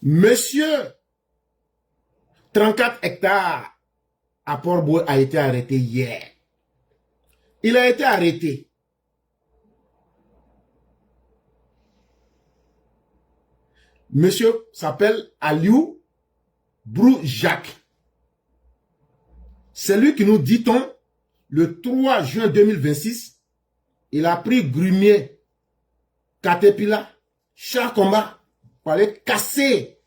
Monsieur, 34 hectares à Port-Boué a été arrêté hier. Il a été arrêté. Monsieur s'appelle Aliou Brou-Jacques. C'est lui qui nous dit-on, le 3 juin 2026, il a pris Grumier, Caterpillar, char combat, pour aller casser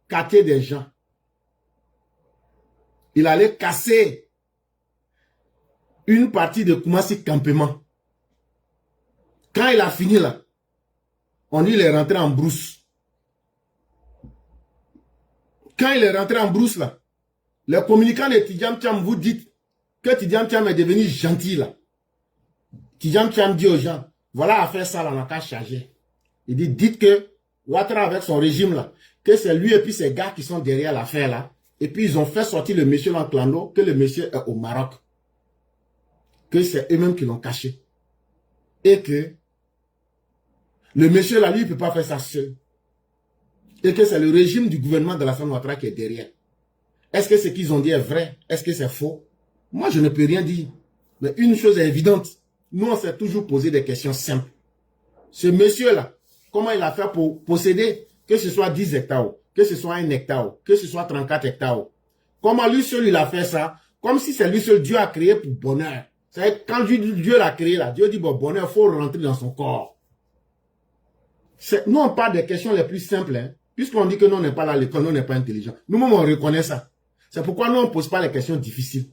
quartier des gens. Il allait casser une partie de Koumassi campement. Quand il a fini là, on dit qu'il est rentré en brousse. Quand il est rentré en brousse là, le communicant de Tidjam Thiam vous dit que Tidjam Thiam est devenu gentil là. Tidjam Thiam dit aux gens, voilà à faire ça là, on n'a qu'à charger. Il dit, dites que Ouattara avec son régime là, que c'est lui et puis ses gars qui sont derrière l'affaire là. Et puis ils ont fait sortir le monsieur dans Clando, que le monsieur est au Maroc. Que c'est eux-mêmes qui l'ont caché. Et que le monsieur là, lui, il ne peut pas faire ça seul. Et que c'est le régime du gouvernement de la Alassane Ouattara qui est derrière. Est-ce que ce qu'ils ont dit est vrai? Est-ce que c'est faux? Moi, je ne peux rien dire. Mais une chose est évidente. Nous, on s'est toujours posé des questions simples. Ce monsieur-là, comment il a fait pour posséder, que ce soit 10 hectares, que ce soit 1 hectare, que ce soit 34 hectares? Comment lui seul, il a fait ça? Comme si c'est lui seul, Dieu a créé pour bonheur. C'est quand Dieu l'a créé là, Dieu dit, bon, bonheur, il faut rentrer dans son corps. Nous, on parle des questions les plus simples, hein. Puisqu'on dit que nous, on n'est pas là à l'école, nous, on n'est pas intelligent. Nous-mêmes, on reconnaît ça. C'est pourquoi nous, on ne pose pas les questions difficiles.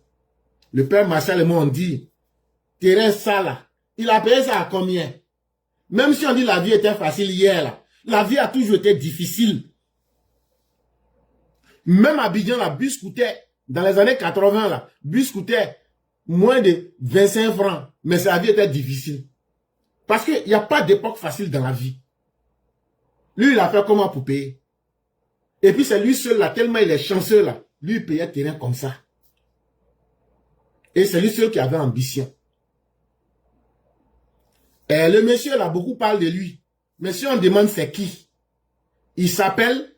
Le père Marcel et moi, on dit, terrain ça là, il a payé ça à combien? Même si on dit la vie était facile hier là, la vie a toujours été difficile. Même à Abidjan, la bus coûtait, dans les années 80 là, bus coûtait moins de 25 francs. Mais la vie était difficile. Parce qu'il n'y a pas d'époque facile dans la vie. Lui, il a fait comment pour payer? Et puis c'est lui seul là, tellement il est chanceux là. Lui, il payait terrain comme ça. Et c'est lui seul qui avait ambition. Et le monsieur là, beaucoup parlent de lui. Mais si on demande c'est qui? Il s'appelle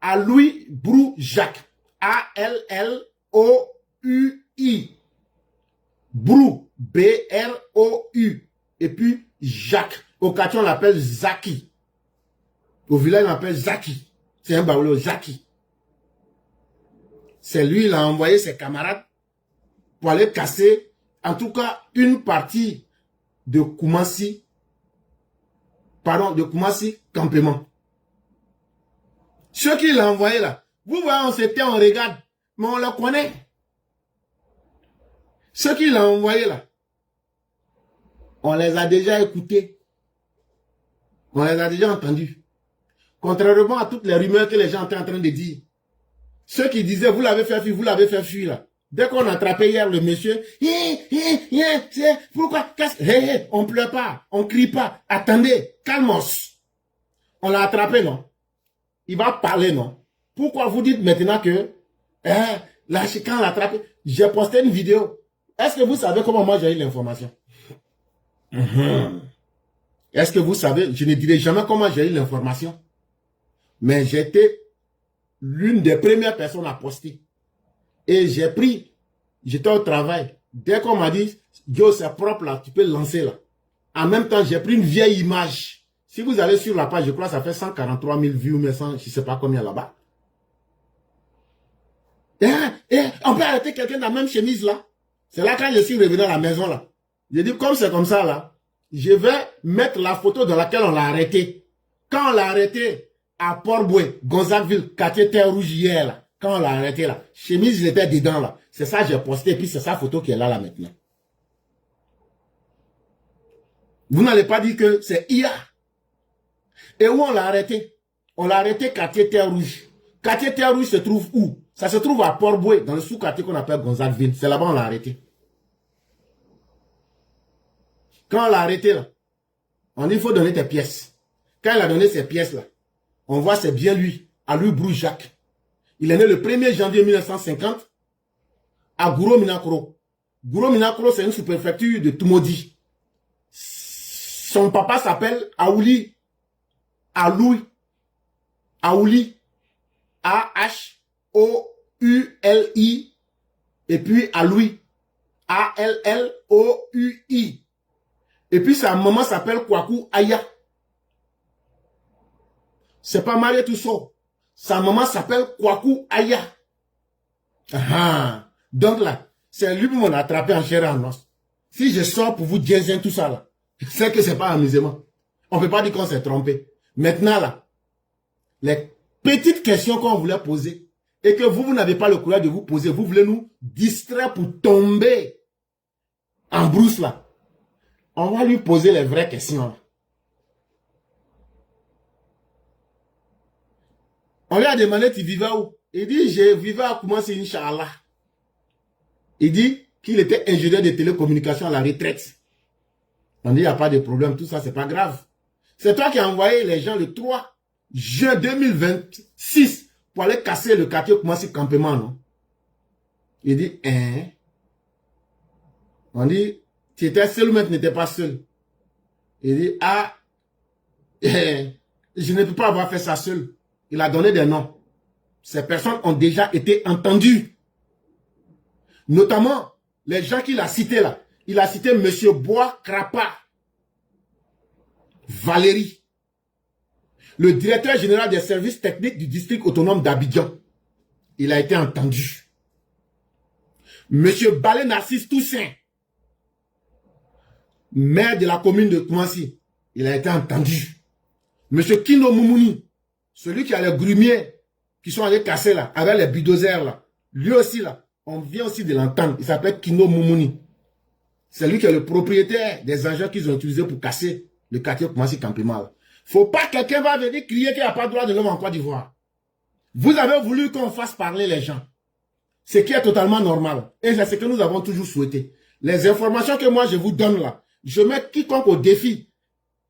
Aliou Brou-Jacques. A-L-L-O-U-I. Brou. B-R-O-U. Et puis Jacques. Au quartier, on l'appelle Zaki. Au village, on l'appelle Zaki. C'est un baoulot, Zaki. C'est lui, il a envoyé ses camarades pour aller casser, en tout cas, une partie de Koumassi, pardon, de Koumassi campement. Ceux qui l'ont envoyé là, vous voyez, on s'était, on regarde, mais on le connaît. Ceux qui l'ont envoyé là, on les a déjà écoutés. On les a déjà entendus. Contrairement à toutes les rumeurs que les gens étaient en train de dire. Ceux qui disaient, vous l'avez fait fuir, vous l'avez fait fuir là. Dès qu'on a attrapé hier le monsieur, pourquoi? On pleure pas, on crie pas. Attendez, calmos. On l'a attrapé, non? Il va parler, non? Pourquoi vous dites maintenant que, là, quand on l'a attrapé, j'ai posté une vidéo. Est-ce que vous savez comment moi j'ai eu l'information? Est-ce que vous savez, je ne dirai jamais comment j'ai eu l'information. Mais j'étais l'une des premières personnes à poster. Et j'ai pris, j'étais au travail. Dès qu'on m'a dit, Yo, c'est propre là, tu peux le lancer là. En même temps, j'ai pris une vieille image. Si vous allez sur la page, je crois que ça fait 143 000 vues, mais 100, je ne sais pas combien là-bas. On peut arrêter quelqu'un dans la même chemise là. C'est là quand je suis revenu à la maison là. J'ai dit, comme c'est comme ça là, je vais mettre la photo dans laquelle on l'a arrêté. Quand on l'a arrêté, à Port-Boué, Gonzagueville, quartier Terre Rouge hier, là, quand on l'a arrêté là, chemise, il était dedans là. C'est ça j'ai posté, et puis c'est sa photo qui est là maintenant. Vous n'allez pas dire que c'est IA. Et où on l'a arrêté? On l'a arrêté quartier Terre Rouge. Quartier Terre Rouge se trouve où? Ça se trouve à Port-Boué, dans le sous-quartier qu'on appelle Gonzagueville. C'est là-bas on l'a arrêté. Quand on l'a arrêté là, on dit il faut donner tes pièces. Quand il a donné ses pièces là, on voit c'est bien lui, Aliou Brou-Jacques. Il est né le 1er janvier 1950 à Gouro-Minakoro. Gouro-Minakoro, c'est une sous-préfecture de Tumodi. Son papa s'appelle Aliou. A-H-O-U-L-I. Et puis Aloui. A-L-L-O-U-I. Et puis sa maman s'appelle Kwaku Aya. C'est pas marié tout ça. Sa maman s'appelle Kwaku Aya. Ah, donc là, c'est lui qui m'a attrapé en chair et en os. Si je sors pour vous dire tout ça là, c'est que c'est pas amusement. On ne peut pas dire qu'on s'est trompé. Maintenant là, les petites questions qu'on voulait poser et que vous n'avez pas le courage de vous poser, vous voulez nous distraire pour tomber en brousse là. On va lui poser les vraies questions là. On lui a demandé, tu vivais où? Il dit, je vivais à Koumassi, Inch'Allah. Il dit qu'il était ingénieur de télécommunications à la retraite. On dit, il n'y a pas de problème, tout ça, c'est pas grave. C'est toi qui as envoyé les gens le 3 juin 2026 pour aller casser le quartier Koumassi Campement, non? Il dit, hein? On dit, tu étais seul ou même tu n'étais pas seul? Il dit, ah, je ne peux pas avoir fait ça seul. Il a donné des noms. Ces personnes ont déjà été entendues. Notamment, les gens qu'il a cités là. Il a cité M. Bois Krapa, Valérie, le directeur général des services techniques du district autonome d'Abidjan. Il a été entendu. M. Balé Narcisse Toussaint, maire de la commune de Koumassi. Il a été entendu. M. Kino Moumouni, celui qui a les grumiers qui sont allés casser là, avec les bulldozers là. Lui aussi là, on vient aussi de l'entendre. Il s'appelle Kino Moumouni. C'est lui qui est le propriétaire des engins qu'ils ont utilisés pour casser le quartier Koumassi Campement. Faut pas que quelqu'un va venir crier qu'il n'y a pas de droit de l'homme en Côte d'Ivoire. Vous avez voulu qu'on fasse parler les gens. Ce qui est totalement normal. Et c'est ce que nous avons toujours souhaité. Les informations que moi je vous donne là, je mets quiconque au défi.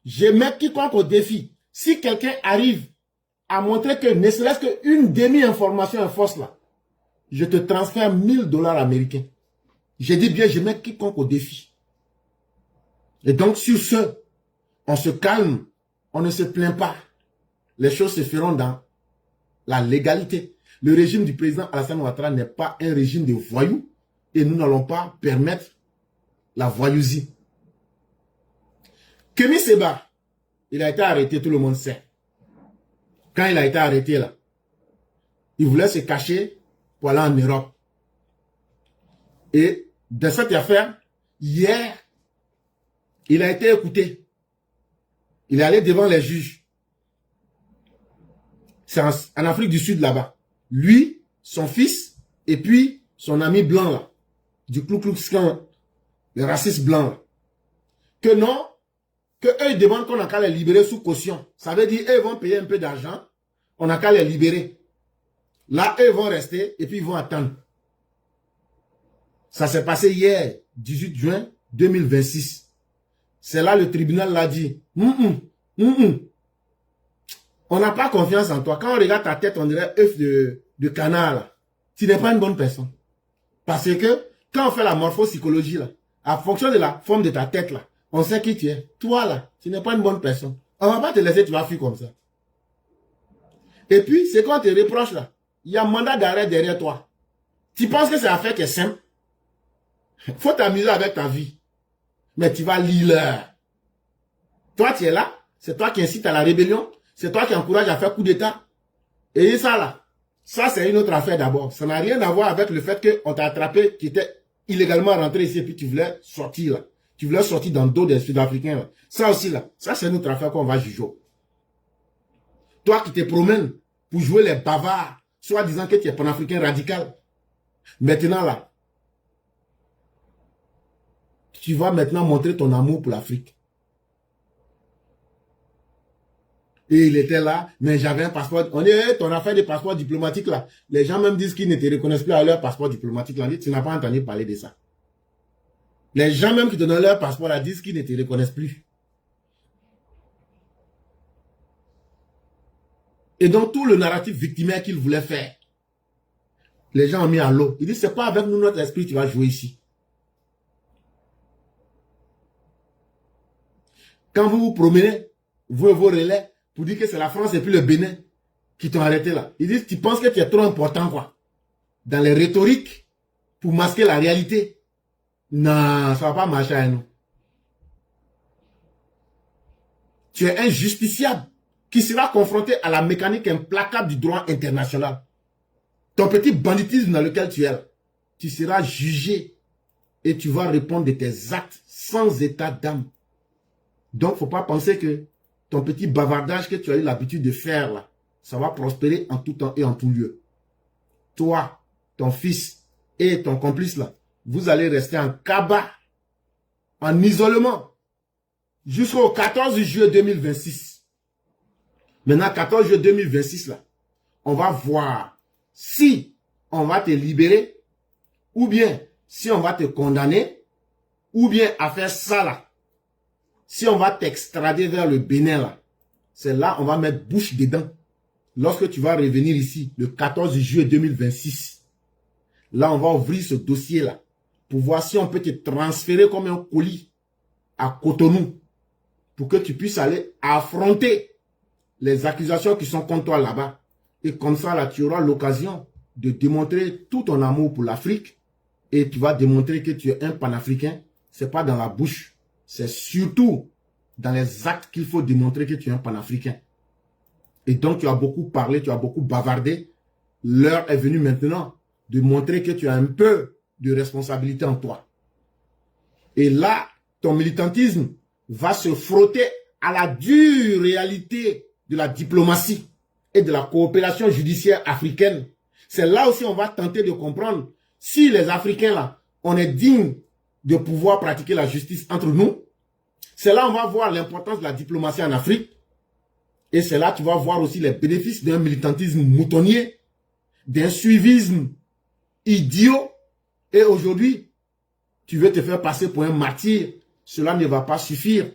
Je mets quiconque au défi. Si quelqu'un arrive à montrer que ne serait-ce qu'une demi-information est fausse là, je te transfère 1000 $ américains. Je dis bien, je mets quiconque au défi. Et donc, sur ce, on se calme, on ne se plaint pas. Les choses se feront dans la légalité. Le régime du président Alassane Ouattara n'est pas un régime de voyous et nous n'allons pas permettre la voyousie. Kémy Séba, il a été arrêté, tout le monde sait. Quand il a été arrêté là, il voulait se cacher pour aller en Europe. Et de cette affaire, hier, il a été écouté. Il est allé devant les juges. C'est en Afrique du Sud là-bas. Lui, son fils, et puis son ami blanc là, du Ku Klux Klan, le raciste blanc là. Que non, que eux ils demandent qu'on a qu'à les libérer sous caution. Ça veut dire eux vont payer un peu d'argent, on a qu'à les libérer. Là, eux vont rester et puis ils vont attendre. Ça s'est passé hier, 18 juin 2026. C'est là le tribunal l'a dit. On n'a pas confiance en toi. Quand on regarde ta tête, on dirait œuf de canard. Là. Tu n'es pas une bonne personne. Parce que quand on fait la morphopsychologie, là, en fonction de la forme de ta tête, là, on sait qui tu es. Toi, là, tu n'es pas une bonne personne. On ne va pas te laisser, tu vas fuir comme ça. Et puis, c'est quand on te reproche, là, il y a un mandat d'arrêt derrière toi. Tu penses que c'est l'affaire qui est simple? Faut t'amuser avec ta vie. Mais tu vas lire. Toi, tu es là. C'est toi qui incites à la rébellion. C'est toi qui encourage à faire coup d'État. Et ça, là, ça, c'est une autre affaire d'abord. Ça n'a rien à voir avec le fait qu'on t'a attrapé, qui était illégalement rentré ici, et puis tu voulais sortir, là. Tu voulais sortir dans le dos des Sud-Africains, là. Ça aussi, là, ça, c'est une autre affaire qu'on va juger. Toi qui te promènes pour jouer les bavards, soit disant que tu es panafricain radical. Maintenant, là, tu vas maintenant montrer ton amour pour l'Afrique. Et il était là, mais j'avais un passeport. On dit, hey, ton affaire de passeport diplomatique là. Les gens même disent qu'ils ne te reconnaissent plus à leur passeport diplomatique là. On dit, tu n'as pas entendu parler de ça. Les gens même qui te donnent leur passeport là disent qu'ils ne te reconnaissent plus. Et donc tout le narratif victimaire qu'ils voulaient faire, les gens ont mis à l'eau. Ils disent, c'est pas avec nous notre esprit tu vas jouer ici. Quand vous vous promenez, vous et vos relais, pour dire que c'est la France et puis le Bénin, qui t'ont arrêté là. Ils disent, tu penses que tu es trop important, quoi. Dans les rhétoriques, pour masquer la réalité. Non, ça va pas marcher à nous. Tu es un justiciable qui sera confronté à la mécanique implacable du droit international. Ton petit banditisme dans lequel tu es là, tu seras jugé et tu vas répondre de tes actes sans état d'âme. Donc, il ne faut pas penser que ton petit bavardage que tu as eu l'habitude de faire là, ça va prospérer en tout temps et en tout lieu. Toi, ton fils et ton complice là, vous allez rester en cabas, en isolement, jusqu'au 14 juillet 2026. Maintenant, 14 juillet 2026 là, on va voir si on va te libérer, ou bien si on va te condamner, ou bien à faire ça là. Si on va t'extrader vers le Bénin là, c'est là on va mettre bouche dedans. Lorsque tu vas revenir ici, le 14 juillet 2026, là on va ouvrir ce dossier là, pour voir si on peut te transférer comme un colis à Cotonou, pour que tu puisses aller affronter les accusations qui sont contre toi là-bas. Et comme ça là, tu auras l'occasion de démontrer tout ton amour pour l'Afrique, et tu vas démontrer que tu es un panafricain. C'est pas dans la bouche, c'est surtout dans les actes qu'il faut démontrer que tu es un panafricain. Et donc tu as beaucoup parlé, tu as beaucoup bavardé. L'heure est venue maintenant de montrer que tu as un peu de responsabilité en toi. Et là, ton militantisme va se frotter à la dure réalité de la diplomatie et de la coopération judiciaire africaine. C'est là aussi on va tenter de comprendre si les Africains là, on est digne de pouvoir pratiquer la justice entre nous. C'est là on va voir l'importance de la diplomatie en Afrique. Et c'est là tu vas voir aussi les bénéfices d'un militantisme moutonnier, d'un suivisme idiot. Et aujourd'hui, tu veux te faire passer pour un martyr. Cela ne va pas suffire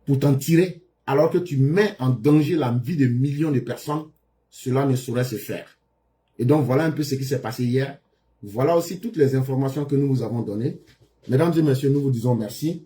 pour t'en tirer. Alors que tu mets en danger la vie de millions de personnes, cela ne saurait se faire. Et donc, voilà un peu ce qui s'est passé hier. Voilà aussi toutes les informations que nous vous avons données. Mesdames et messieurs, nous vous disons merci.